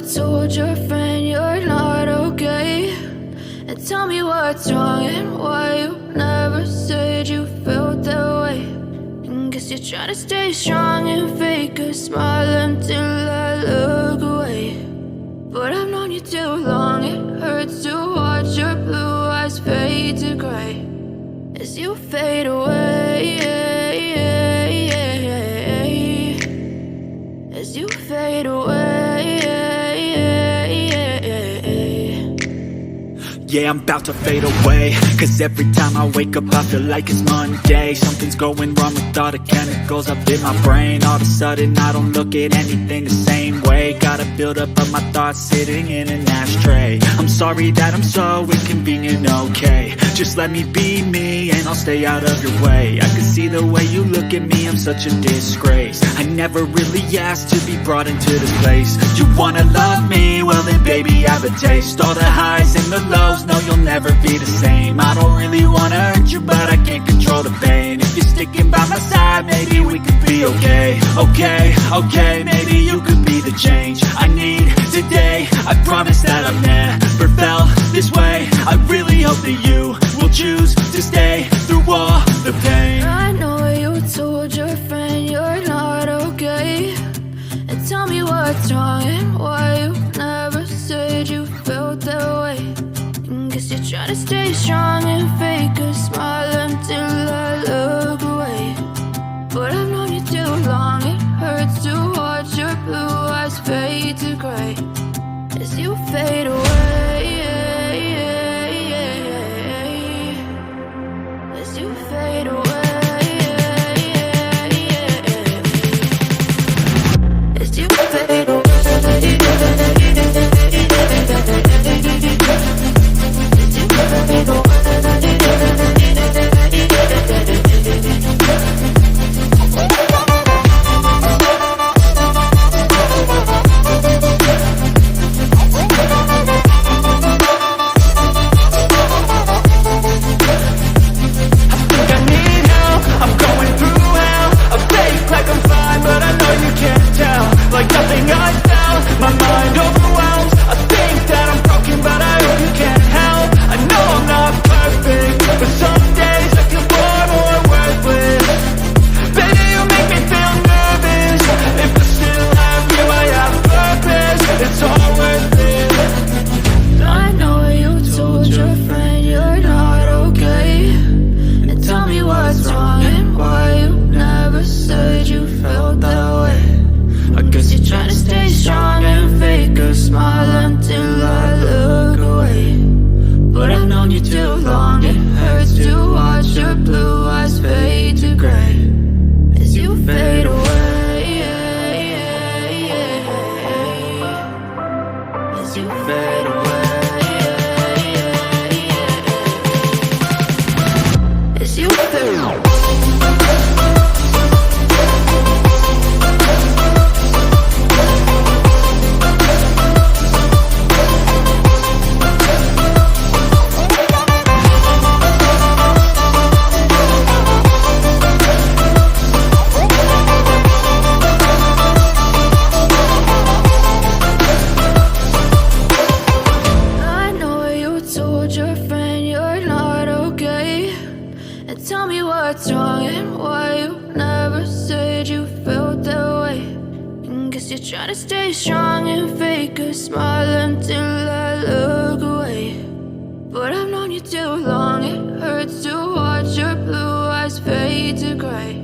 told your friend you're not okay? And tell me what's wrong and why you never said you felt that way. And guess you're trying to stay strong and fake a smile until I look away. But I've known you too long, it hurts to watch your blue eyes fade to gray as you fade away, as you fade away. Yeah, I'm about to fade away, cause every time I wake up I feel like it's Monday. Something's going wrong with all the chemicals up in my brain. All of a sudden I don't look at anything the same way. Got a buildup of my thoughts sitting in an ashtray. I'm sorry that I'm so inconvenient, okay? Just let me be me and I'll stay out of your way. I can see the way you look at me, I'm such a disgrace. I never really asked to be brought into this place. You wanna love me? Well then baby, have a taste. All the highs and the lows, no, you'll never be the same. I don't really wanna hurt you, but I can't control the pain. If you're sticking by my side, maybe we could be okay. Okay, maybe you could be the change I need today. I promise that I've never felt this way. I really hope that you will choose to stay through all the pain. I know you told your friend you're not okay. And tell me what's wrong and why you never said you felt that way. Guess you're trying to stay strong and fake a smile until I look away. But I've known you too long, it hurts to watch your blue eyes fade to gray as you fade away, as you fade away, as you fade away. Trying to stay strong and fake a smile until I look away. But I've known you too long, it hurts to watch your blue eyes fade to gray